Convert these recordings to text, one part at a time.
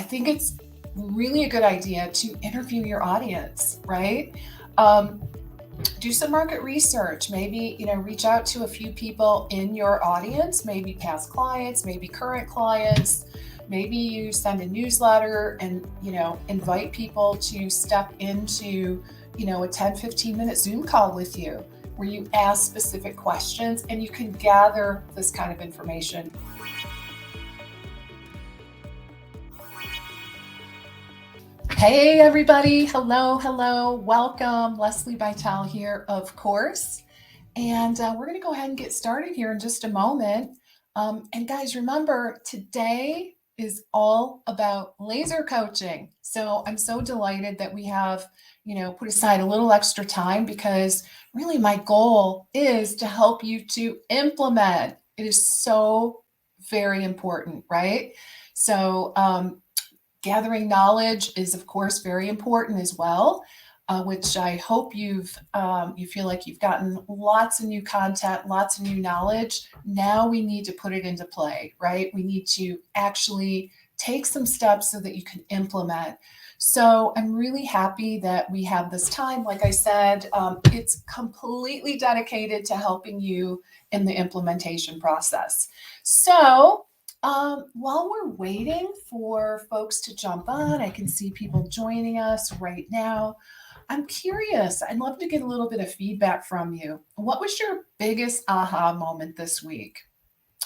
I think it's really a good idea to interview your audience, right? Um, do some market research, maybe, reach out to a few people in your audience, maybe past clients, maybe current clients. Maybe you send a newsletter and, invite people to step into, a 10-15 minute Zoom call with you where you ask specific questions and you can gather this kind of information. Hey, everybody. Hello. Welcome. Lesli Bitel here, of course. And we're going to go ahead and get started here in just a moment. And guys, remember, today is all about laser coaching. So I'm so delighted that we have, put aside a little extra time because really my goal is to help you to implement. It is so very important, right? So, gathering knowledge is, of course, very important as well, which I hope you feel like you've gotten lots of new content, lots of new knowledge. Now we need to put it into play, right? We need to actually take some steps so that you can implement. So I'm really happy that we have this time. Like I said, it's completely dedicated to helping you in the implementation process. So while we're waiting for folks to jump on, I can see people joining us right now. I'm curious. I'd love to get a little bit of feedback from you. What was your biggest aha moment this week?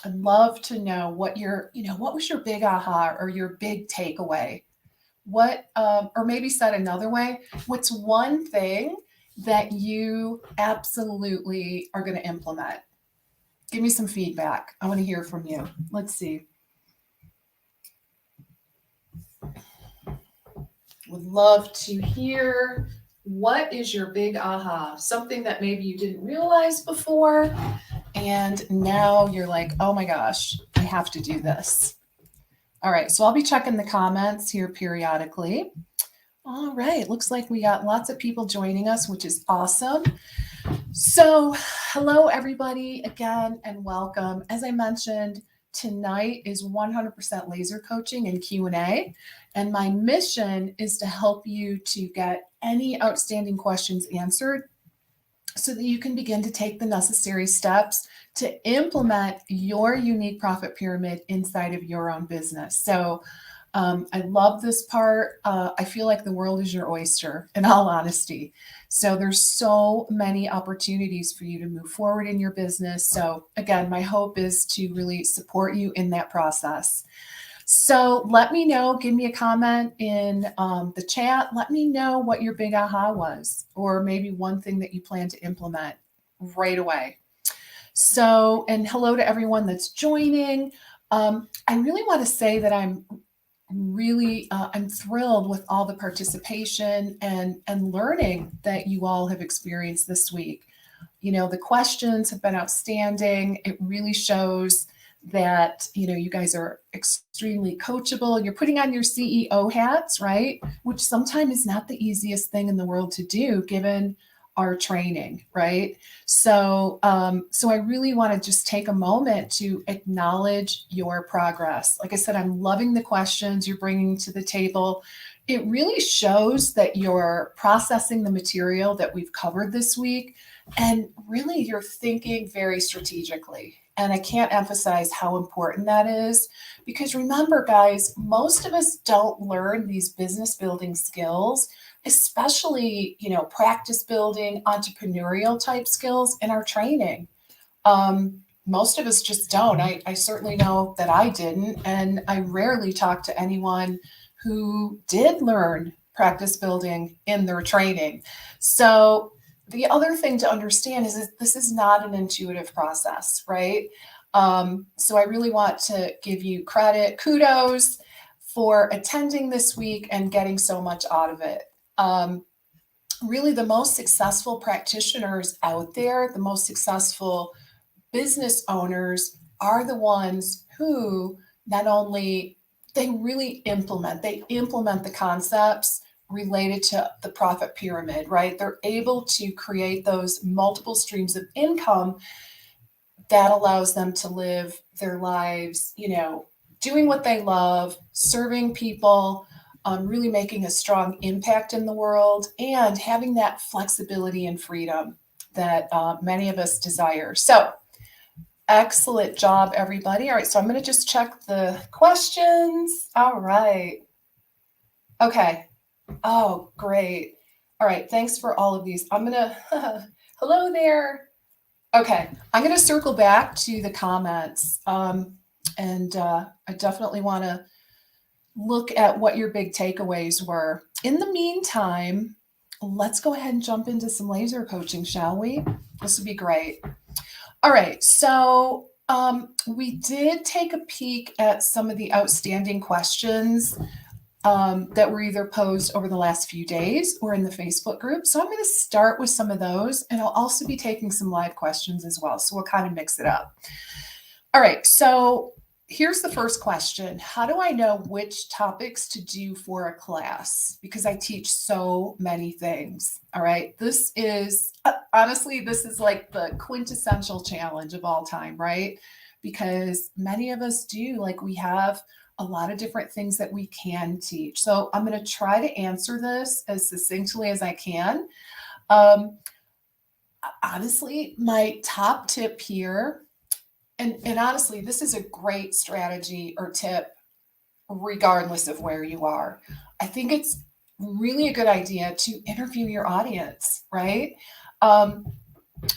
I'd love to know what was your big aha or your big takeaway? Or maybe said another way, what's one thing that you absolutely are going to implement? Give me some feedback. I want to hear from you. Let's see. Would love to hear, what is your big aha? Something that maybe you didn't realize before, and now you're like, oh my gosh, I have to do this. All right, so I'll be checking the comments here periodically. All right, looks like we got lots of people joining us, which is awesome. So, hello everybody again and welcome. As I mentioned, tonight is 100% laser coaching and Q&A, and my mission is to help you to get any outstanding questions answered so that you can begin to take the necessary steps to implement your unique profit pyramid inside of your own business. So I love this part. I feel like the world is your oyster, in all honesty. So there's so many opportunities for you to move forward in your business. So again, my hope is to really support you in that process. So let me know, give me a comment in the chat. Let me know what your big aha was, or maybe one thing that you plan to implement right away. So, and hello to everyone that's joining. I really want to say that I'm thrilled with all the participation and learning that you all have experienced this week. The questions have been outstanding. It really shows that, you guys are extremely coachable. You're putting on your CEO hats, right? Which sometimes is not the easiest thing in the world to do, given our training, right? So I really want to just take a moment to acknowledge your progress. Like I said, I'm loving the questions you're bringing to the table. It really shows that you're processing the material that we've covered this week, and really you're thinking very strategically. And I can't emphasize how important that is, because remember, guys, most of us don't learn these business building skills, especially, practice building, entrepreneurial type skills in our training. Most of us just don't. I certainly know that I didn't, and I rarely talk to anyone who did learn practice building in their training. So the other thing to understand is that this is not an intuitive process, right? So I really want to give you kudos for attending this week and getting so much out of it. Really, the most successful practitioners out there, the most successful business owners are the ones who not only they implement the concepts related to the profit pyramid, right? They're able to create those multiple streams of income that allows them to live their lives, doing what they love, serving people, really making a strong impact in the world, and having that flexibility and freedom that many of us desire. So, excellent job, everybody. All right, so I'm going to just check the questions. All right. Okay. Oh, great. All right, thanks for all of these. I'm going to, hello there. Okay, I'm going to circle back to the comments. And I definitely want to look at what your big takeaways were. In the meantime, let's go ahead and jump into some laser coaching, shall we? This would be great. All right, so we did take a peek at some of the outstanding questions that were either posed over the last few days or in the Facebook group. So I'm going to start with some of those, and I'll also be taking some live questions as well. So we'll kind of mix it up. All right, so here's the first question. How do I know which topics to do for a class? Because I teach so many things. All right, this is, honestly, this is like the quintessential challenge of all time, right? Because many of us do, like we have a lot of different things that we can teach. So I'm going to try to answer this as succinctly as I can. Honestly, my top tip here, and honestly, this is a great strategy or tip regardless of where you are. I think it's really a good idea to interview your audience, right?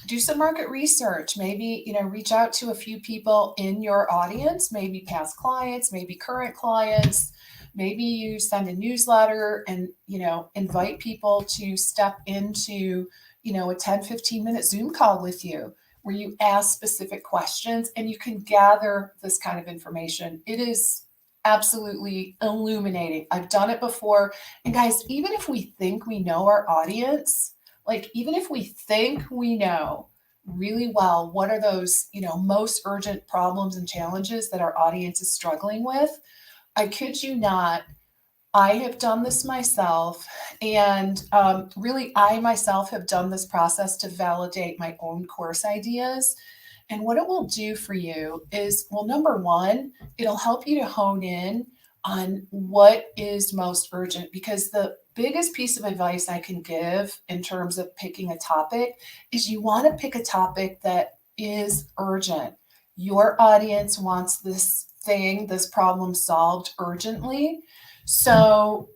Do some market research, maybe, reach out to a few people in your audience, maybe past clients, maybe current clients. Maybe you send a newsletter and, invite people to step into, a 10, 15-minute Zoom call with you where you ask specific questions and you can gather this kind of information. It is absolutely illuminating. I've done it before. And guys, even if we think we know our audience, like even if we think we know really well what are those, most urgent problems and challenges that our audience is struggling with, I kid you not, I have done this myself. And really, I myself have done this process to validate my own course ideas. And what it will do for you is, well, number one, it'll help you to hone in on what is most urgent, because the biggest piece of advice I can give in terms of picking a topic is you want to pick a topic that is urgent. Your audience wants this thing, this problem solved urgently. So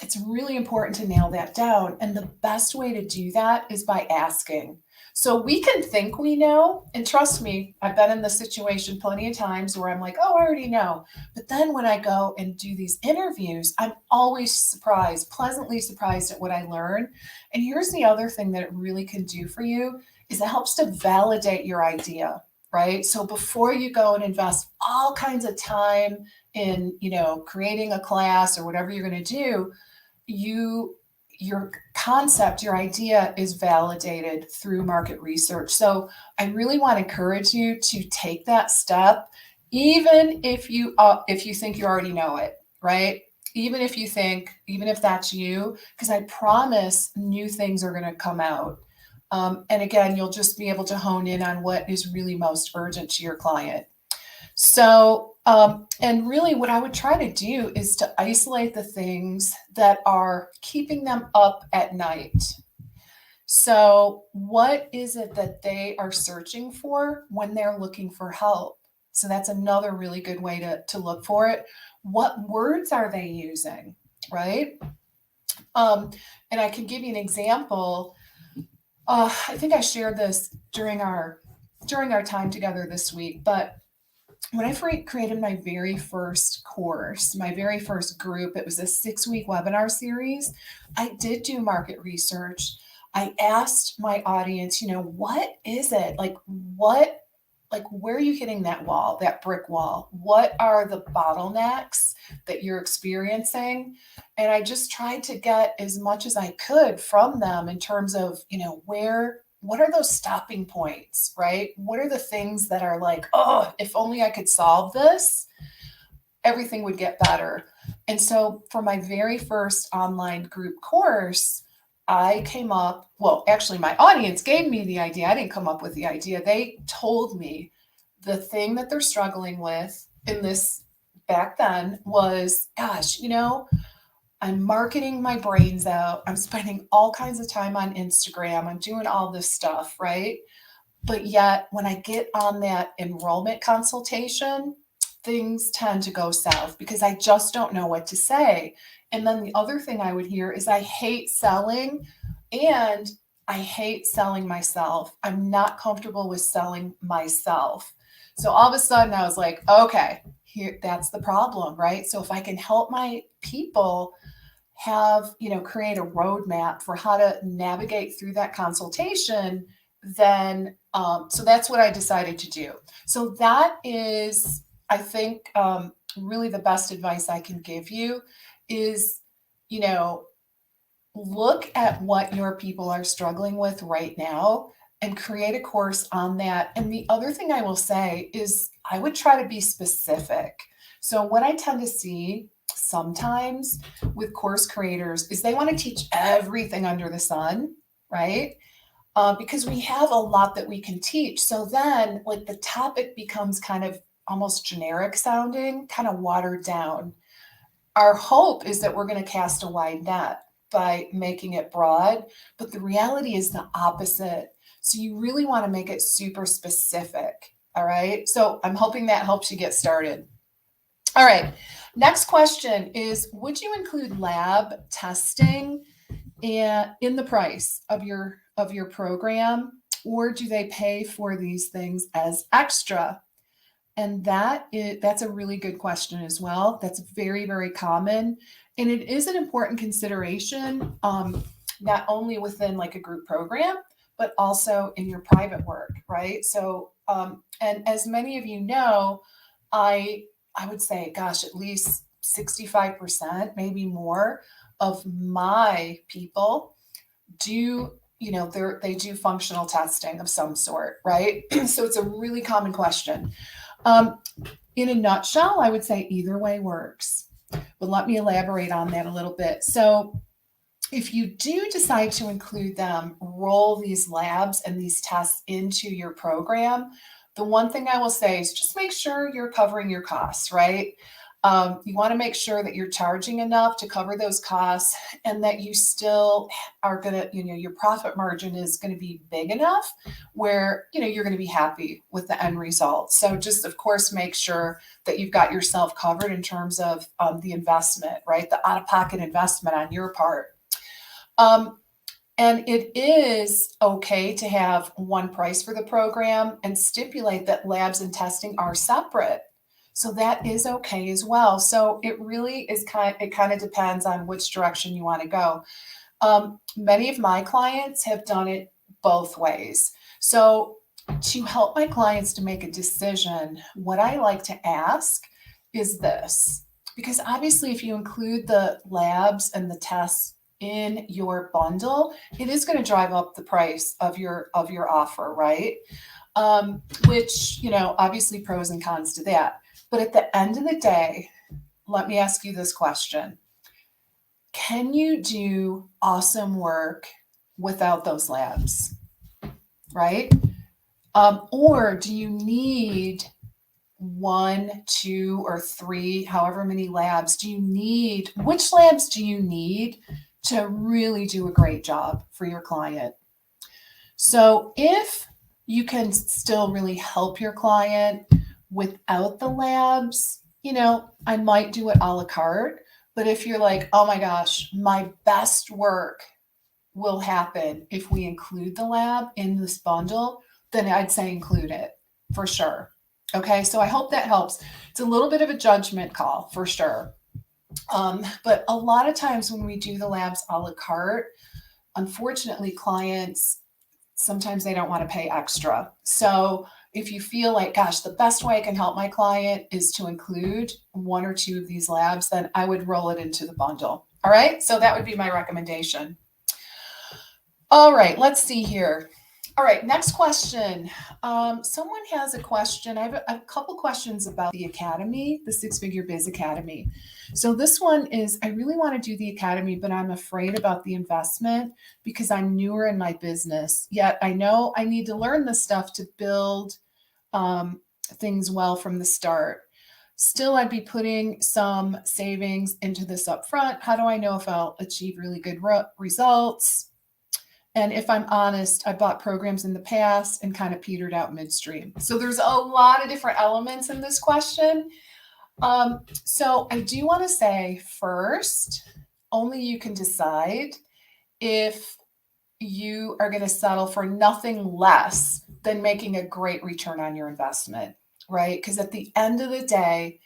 it's really important to nail that down. And the best way to do that is by asking. So we can think we know, and trust me, I've been in this situation plenty of times where I'm like, oh, I already know. But then when I go and do these interviews, I'm always surprised, pleasantly surprised at what I learn. And here's the other thing that it really can do for you is it helps to validate your idea, right? So before you go and invest all kinds of time in, creating a class or whatever you're going to do, your concept, your idea is validated through market research. So I really want to encourage you to take that step, even if you think you already know it, right? Even if that's you, because I promise new things are going to come out. And again, you'll just be able to hone in on what is really most urgent to your client. So, and really what I would try to do is to isolate the things that are keeping them up at night. So what is it that they are searching for when they're looking for help? So that's another really good way to look for it. What words are they using, right? And I can give you an example. I think I shared this during our time together this week, but when I created my very first course, my very first group, it was a 6-week webinar series. I did do market research. I asked my audience, what is it? Where are you hitting that wall, that brick wall? What are the bottlenecks that you're experiencing? And I just tried to get as much as I could from them in terms of, what are those stopping points, right? What are the things that are like, oh, if only I could solve this, everything would get better. And so for my very first online group course, I came up, well, actually my audience gave me the idea. I didn't come up with the idea. They told me the thing that they're struggling with in this back then was, gosh, I'm marketing my brains out. I'm spending all kinds of time on Instagram. I'm doing all this stuff, right? But yet, when I get on that enrollment consultation, things tend to go south because I just don't know what to say. And then the other thing I would hear is I hate selling and I hate selling myself. I'm not comfortable with selling myself. So all of a sudden I was like, okay, here that's the problem, right? So if I can help my people have, create a roadmap for how to navigate through that consultation, then so that's what I decided to do. So that is, I think, really the best advice I can give you is, you know, look at what your people are struggling with right now and create a course on that. And the other thing I will say is I would try to be specific. So what I tend to see sometimes with course creators is they want to teach everything under the sun, right? Because we have a lot that we can teach. So then, like, the topic becomes kind of almost generic sounding, kind of watered down. Our hope is that we're going to cast a wide net by making it broad, but the reality is the opposite. So you really want to make it super specific. All right. So I'm hoping that helps you get started. All right. Next question is, would you include lab testing in the price of your program, or do they pay for these things as extra? And that's a really good question as well. That's very, very common. And it is an important consideration, not only within like a group program, but also in your private work, right? So, and as many of you know, I would say, gosh, at least 65%, maybe more of my people do, they do functional testing of some sort, right? So it's a really common question. Um, in a nutshell, I would say either way works, but let me elaborate on that a little bit. So if you do decide to include them, roll these labs and these tests into your program, the one thing I will say is just make sure you're covering your costs, right? You want to make sure that you're charging enough to cover those costs and that you still are going to, your profit margin is going to be big enough where, you're going to be happy with the end result. So just, of course, make sure that you've got yourself covered in terms of the investment, right? The out-of-pocket investment on your part. And it is okay to have one price for the program and stipulate that labs and testing are separate. So that is okay as well. So it really is it kind of depends on which direction you want to go. Many of my clients have done it both ways. So to help my clients to make a decision, what I like to ask is this, because obviously if you include the labs and the tests in your bundle, it is going to drive up the price of your offer, right? Which, obviously pros and cons to that. But at the end of the day, let me ask you this question. Can you do awesome work without those labs, right? Or do you need 1, 2, or 3, however many labs which labs do you need to really do a great job for your client? So if you can still really help your client without the labs, I might do it a la carte. But if you're like, oh my gosh, my best work will happen if we include the lab in this bundle, then I'd say include it for sure. Okay, so I hope that helps. It's a little bit of a judgment call for sure. But a lot of times when we do the labs a la carte, unfortunately, clients, sometimes they don't want to pay extra. So if you feel like, gosh, the best way I can help my client is to include 1 or 2 of these labs, then I would roll it into the bundle. All right, so that would be my recommendation. All right, let's see here. All right, next question. Someone has a question. I have a couple questions about the Academy, the Six Figure Biz Academy. So this one is, I really want to do the Academy, but I'm afraid about the investment because I'm newer in my business. Yet I know I need to learn this stuff to build things well from the start. Still, I'd be putting some savings into this upfront. How do I know if I'll achieve really good results? And if I'm honest, I bought programs in the past and kind of petered out midstream. So there's a lot of different elements in this question. So I do want to say first, only you can decide if you are going to settle for nothing less than making a great return on your investment, right? Because at the end of the day,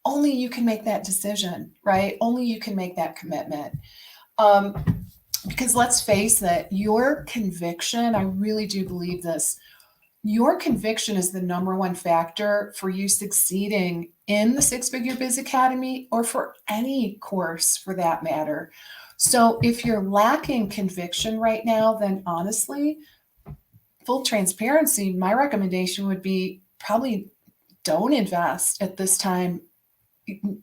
only you can make that decision, right? Only you can make that commitment. Because let's face it, your conviction, I really do believe this, your conviction is the number one factor for you succeeding in the Six Figure Biz Academy or for any course for that matter. So if you're lacking conviction right now, then honestly, full transparency, my recommendation would be probably don't invest at this time,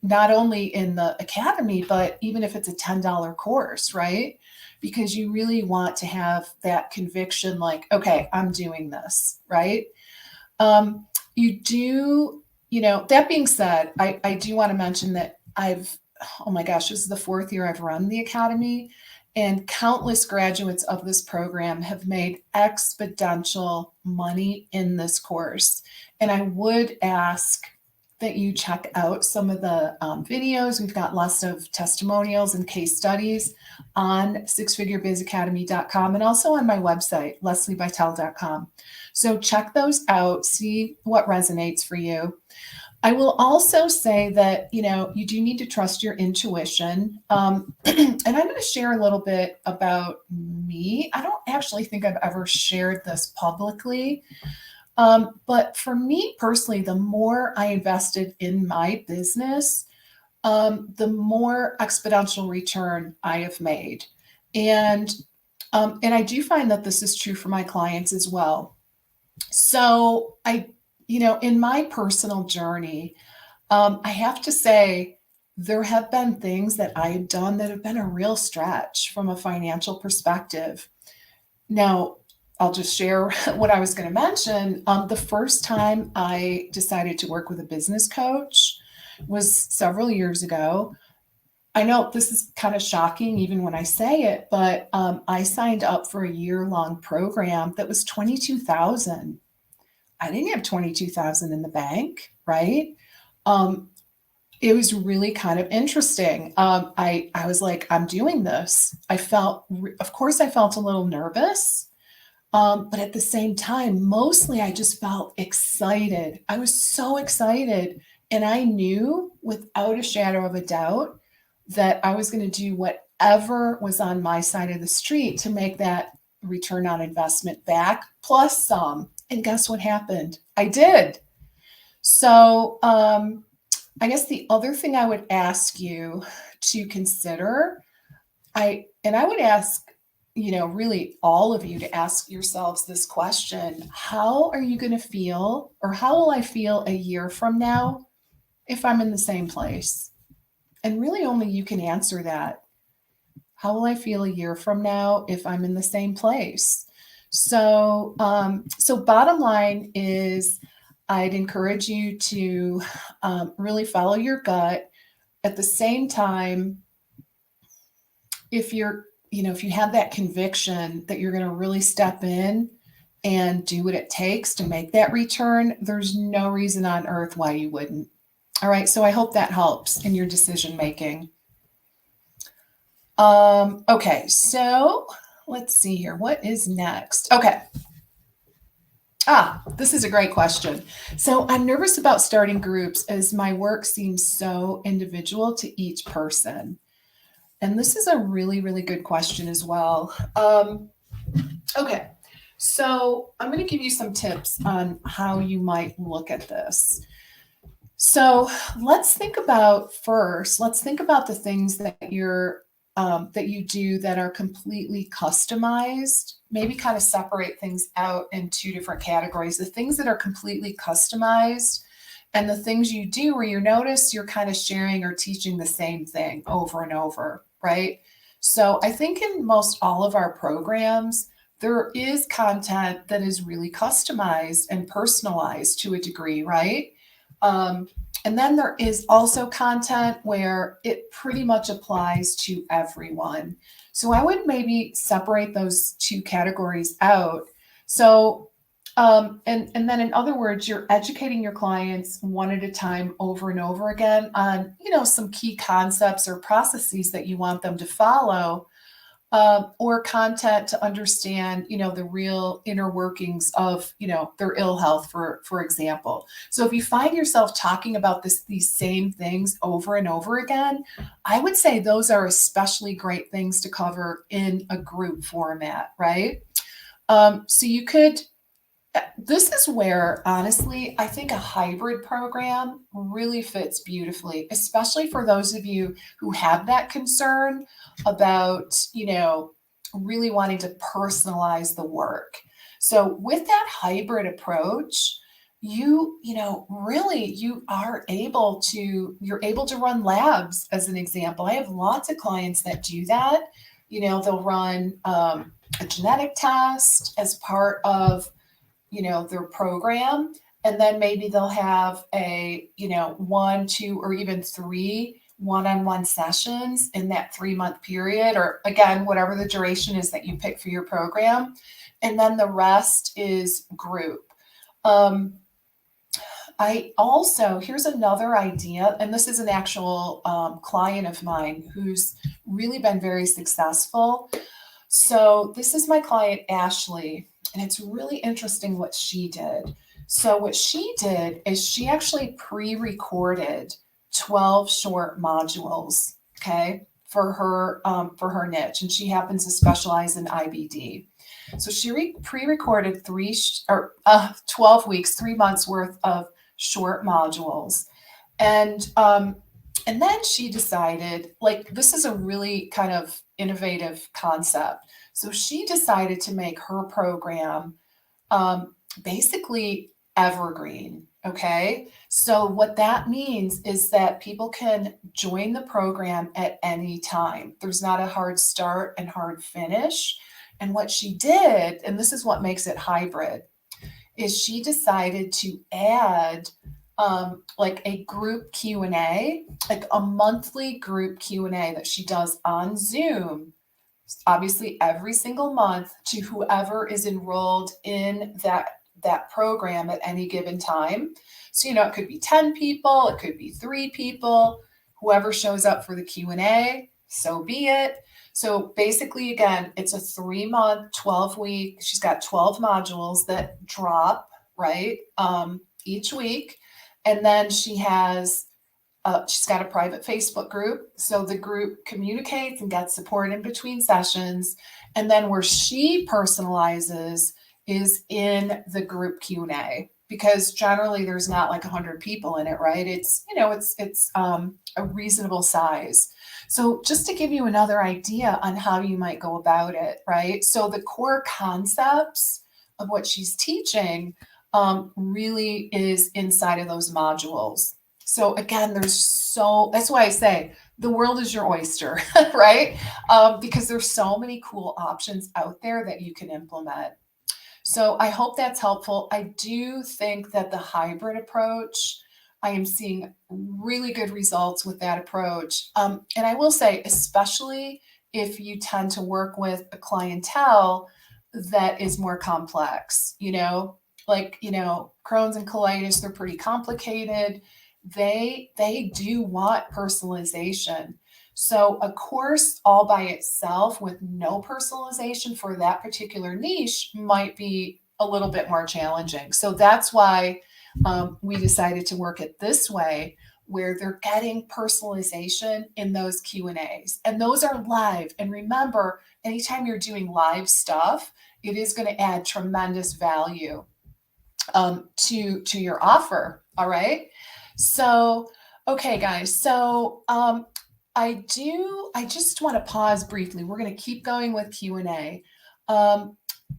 not only in the academy, but even if it's a $10 course, right? Because you really want to have that conviction like, okay, I'm doing this, right? You do, that being said, I do want to mention that oh my gosh, this is the 4th year I've run the academy, and countless graduates of this program have made exponential money in this course. And I would ask that you check out some of the videos. We've got lots of testimonials and case studies on sixfigurebizacademy.com and also on my website, leslibitel.com. So check those out, see what resonates for you. I will also say that, you do need to trust your intuition. And I'm going to share a little bit about me. I don't actually think I've ever shared this publicly. But for me personally, the more I invested in my business, the more exponential return I have made. And I do find that this is true for my clients as well. So in my personal journey, I have to say there have been things that I've done that have been a real stretch from a financial perspective. Now, I'll just share what I was going to mention. The first time I decided to work with a business coach was several years ago. I know this is kind of shocking even when I say it, but I signed up for a year-long program that was $22,000. I didn't have $22,000 in the bank, right? It was really kind of interesting. I was like, I'm doing this. Of course, I felt a little nervous. But at the same time, mostly I just felt excited. I was so excited. And I knew without a shadow of a doubt that I was going to do whatever was on my side of the street to make that return on investment back, plus some. And guess what happened? I did. So I guess the other thing I would ask you to consider, I would ask, really all of you to ask yourselves this question: how are you going to feel, or how will I feel a year from now if I'm in the same place? And really only you can answer that. How will I feel a year from now if I'm in the same place? So, bottom line is I'd encourage you to really follow your gut. At the same time, if you have that conviction that you're going to really step in and do what it takes to make that return, there's no reason on earth why you wouldn't. All right. So I hope that helps in your decision making. Okay. So let's see here. What is next? Okay. This is a great question. So I'm nervous about starting groups as my work seems so individual to each person. And this is a really, really good question as well. Okay, so I'm going to give you some tips on how you might look at this. So let's think about the things that you do that are completely customized. Maybe kind of separate things out in two different categories: the things that are completely customized and the things you do where you notice you're kind of sharing or teaching the same thing over and over, right? So I think in most all of our programs, there is content that is really customized and personalized to a degree, right? And then there is also content where it pretty much applies to everyone. So I would maybe separate those two categories out. So, and then in other words, you're educating your clients one at a time over and over again on, some key concepts or processes that you want them to follow, or content to understand, the real inner workings of, their ill health, for example. So if you find yourself talking about these same things over and over again, I would say those are especially great things to cover in a group format, right? So you could. This is where, honestly, I think a hybrid program really fits beautifully, especially for those of you who have that concern about, really wanting to personalize the work. So with that hybrid approach, really you're able to run labs as an example. I have lots of clients that do that. They'll run a genetic test as part of their program. And then maybe they'll have one, two, or even three one-on-one sessions in that 3-month period, or again, whatever the duration is that you pick for your program. And then the rest is group. Here's another idea, and this is an actual client of mine who's really been very successful. So this is my client, Ashley. And it's really interesting what she did. So what she did is she actually pre-recorded 12 short modules, okay, for her niche, and she happens to specialize in IBD. So she pre-recorded 12 weeks, 3 months worth of short modules, and then she decided, this is a really kind of innovative concept. So she decided to make her program basically evergreen. Okay. So what that means is that people can join the program at any time. There's not a hard start and hard finish. And what she did, and this is what makes it hybrid, is she decided to add a group Q&A, like a monthly group Q&A that she does on Zoom, obviously every single month, to whoever is enrolled in that program at any given time. So, it could be 10 people, it could be 3 people, whoever shows up for the Q&A, so be it. So basically, again, it's a 3-month, 12-week, she's got 12 modules that drop, right, each week. And then she's got a private Facebook group. So the group communicates and gets support in between sessions. And then where she personalizes is in the group Q&A, because generally there's not 100 people in it, right? It's a reasonable size. So just to give you another idea on how you might go about it, right? So the core concepts of what she's teaching really is inside of those modules. So again, that's why I say the world is your oyster, right? Because there's so many cool options out there that you can implement. So I hope that's helpful. I do think that the hybrid approach, I am seeing really good results with that approach. And I will say, especially if you tend to work with a clientele that is more complex, Crohn's and colitis, they're pretty complicated. They do want personalization. So a course all by itself with no personalization for that particular niche might be a little bit more challenging. So that's why we decided to work it this way, where they're getting personalization in those Q&As. And those are live. And remember, anytime you're doing live stuff, it is going to add tremendous value to your offer. All right. So, okay, guys. So I just want to pause briefly. We're going to keep going with Q&A.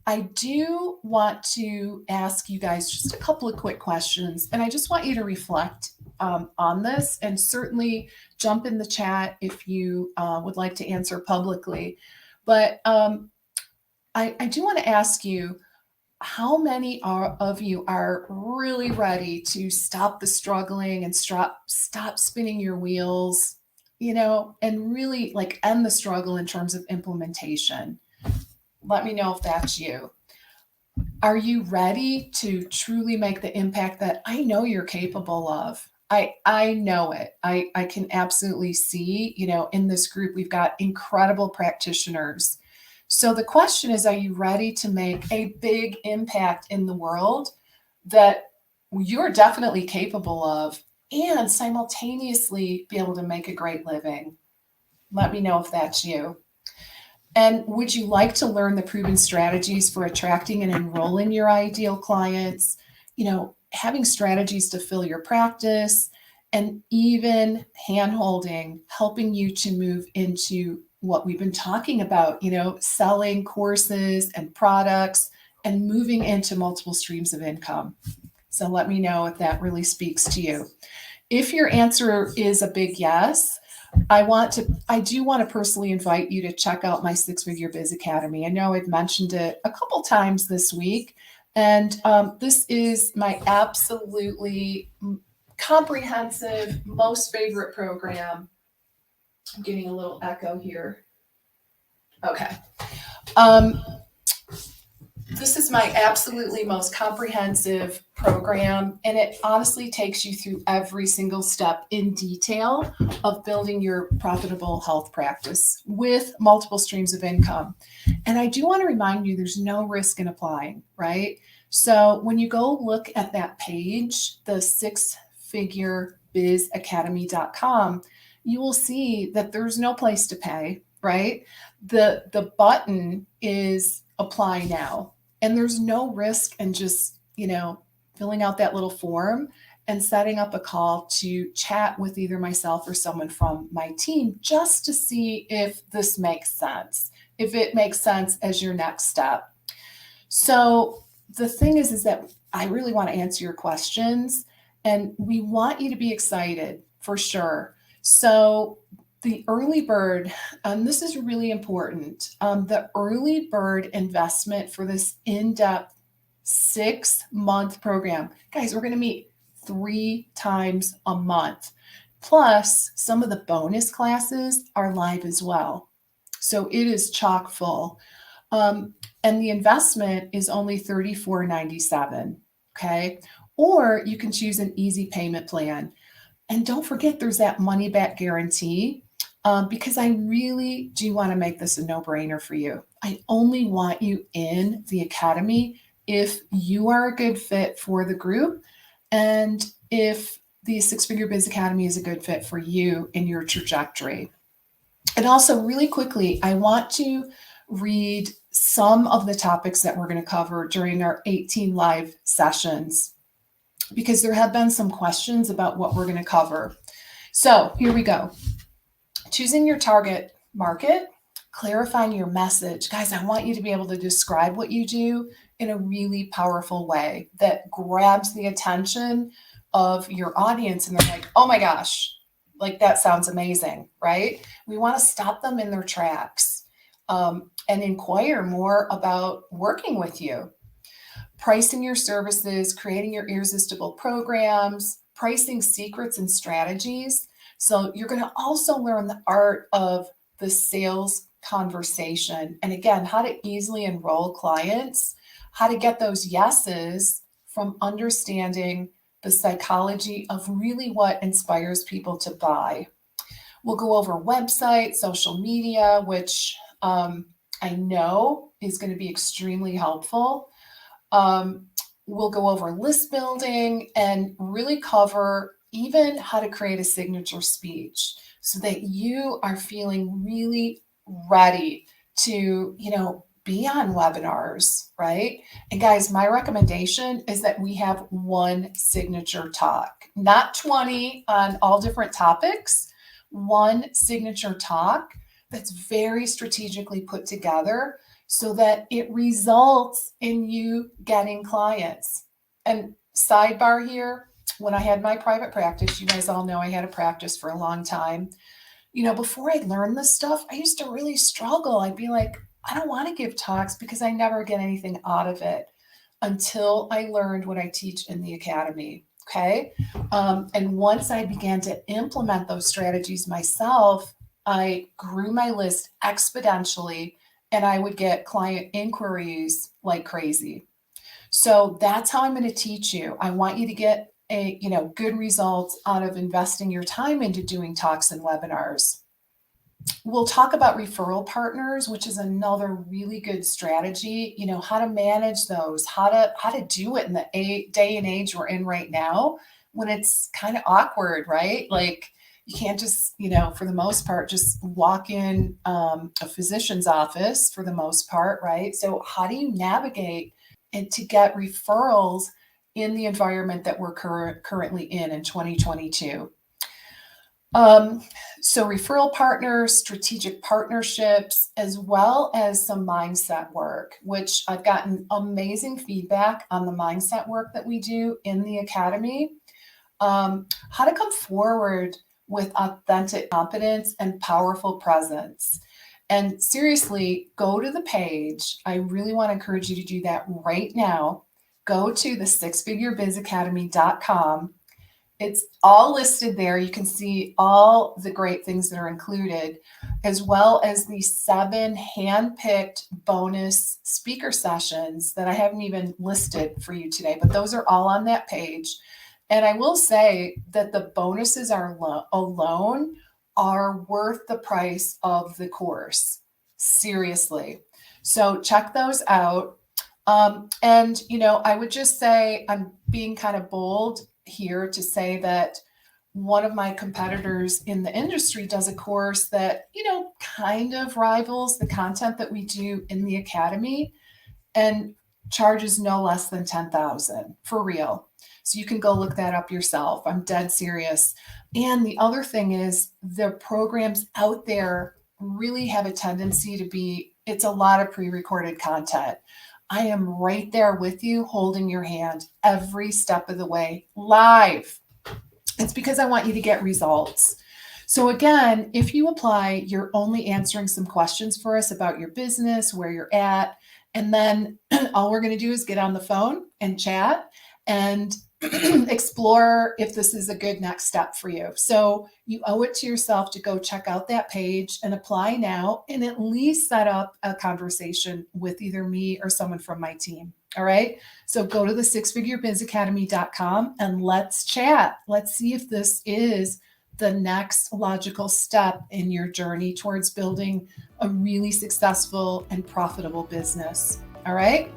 I do want to ask you guys just a couple of quick questions, and I just want you to reflect on this, and certainly jump in the chat if you would like to answer publicly. But I do want to ask you, how many of you are really ready to stop the struggling and stop spinning your wheels, and really like end the struggle in terms of implementation? Let me know if that's you. Are you ready to truly make the impact that I know you're capable of? I know it. I can absolutely see, in this group, we've got incredible practitioners. So the question is, are you ready to make a big impact in the world that you're definitely capable of and simultaneously be able to make a great living? Let me know if that's you. And would you like to learn the proven strategies for attracting and enrolling your ideal clients? Having strategies to fill your practice, and even hand-holding, helping you to move into what we've been talking about, selling courses and products and moving into multiple streams of income. So let me know if that really speaks to you. If your answer is a big yes, I do want to personally invite you to check out my Figure Biz Academy. I know I've mentioned it a couple times this week, and this is my absolutely comprehensive, most favorite program. I'm getting a little echo here. Okay. This is my absolutely most comprehensive program, and it honestly takes you through every single step in detail of building your profitable health practice with multiple streams of income. And I do want to remind you, there's no risk in applying, right? So when you go look at that page, the sixfigurebizacademy.com, you will see that there's no place to pay, right? The button is apply now. And there's no risk in just, filling out that little form and setting up a call to chat with either myself or someone from my team just to see if this makes sense, if it makes sense as your next step. So the thing is that I really want to answer your questions, and we want you to be excited for sure. So the early bird, this is really important. The early bird investment for this in-depth 6-month program, guys, we're going to meet 3 times a month. Plus, some of the bonus classes are live as well. So it is chock full. And the investment is only $34.97. Okay. Or you can choose an easy payment plan. And don't forget, there's that money back guarantee. Because I really do want to make this a no-brainer for you. I only want you in the academy if you are a good fit for the group and if the Figure Biz Academy is a good fit for you in your trajectory. And also, really quickly, I want to read some of the topics that we're going to cover during our 18 live sessions, because there have been some questions about what we're going to cover. So here we go. Choosing your target market, clarifying your message. Guys, I want you to be able to describe what you do in a really powerful way that grabs the attention of your audience. And they're like, oh my gosh, like that sounds amazing, right? We want to stop them in their tracks and inquire more about working with you. Pricing your services, creating your irresistible programs, pricing secrets and strategies. So you're going to also learn the art of the sales conversation. And again, how to easily enroll clients, how to get those yeses from understanding the psychology of really what inspires people to buy. We'll go over website, social media, which I know is going to be extremely helpful. We'll go over list building and really cover even how to create a signature speech so that you are feeling really ready to, be on webinars, right? And guys, my recommendation is that we have one signature talk, not 20 on all different topics, one signature talk that's very strategically put together so that it results in you getting clients. And sidebar here, when I had my private practice, you guys all know I had a practice for a long time. Before I learned this stuff, I used to really struggle. I'd be like, I don't want to give talks because I never get anything out of it. until I learned what I teach in the academy. Okay. And once I began to implement those strategies myself, I grew my list exponentially and I would get client inquiries like crazy. So that's how I'm going to teach you. I want you to get good results out of investing your time into doing talks and webinars. We'll talk about referral partners, which is another really good strategy, how to manage those, how to do it in the day and age we're in right now when it's kind of awkward, right? Like you can't just, for the most part, just walk in a physician's office for the most part, right? So how do you navigate and to get referrals in the environment that we're currently in 2022? So referral partners, strategic partnerships, as well as some mindset work, which I've gotten amazing feedback on the mindset work that we do in the academy. How to come forward with authentic confidence and powerful presence. And seriously, go to the page. I really want to encourage you to do that right now. Go to the sixfigurebizacademy.com. It's all listed there. You can see all the great things that are included, as well as the 7 hand-picked bonus speaker sessions that I haven't even listed for you today, but those are all on that page. And I will say that the bonuses alone are worth the price of the course. Seriously. So check those out. And I would just say I'm being kind of bold here to say that one of my competitors in the industry does a course that, kind of rivals the content that we do in the academy and charges no less than $10,000 for real. So you can go look that up yourself. I'm dead serious. And the other thing is the programs out there really have a tendency to be, it's a lot of pre-recorded content. I am right there with you, holding your hand every step of the way, live. It's because I want you to get results. So again, if you apply, you're only answering some questions for us about your business, where you're at, and then all we're going to do is get on the phone and chat and explore if this is a good next step for you. So you owe it to yourself to go check out that page and apply now and at least set up a conversation with either me or someone from my team. All right. So go to the sixfigurebizacademy.com and let's chat. Let's see if this is the next logical step in your journey towards building a really successful and profitable business. All right.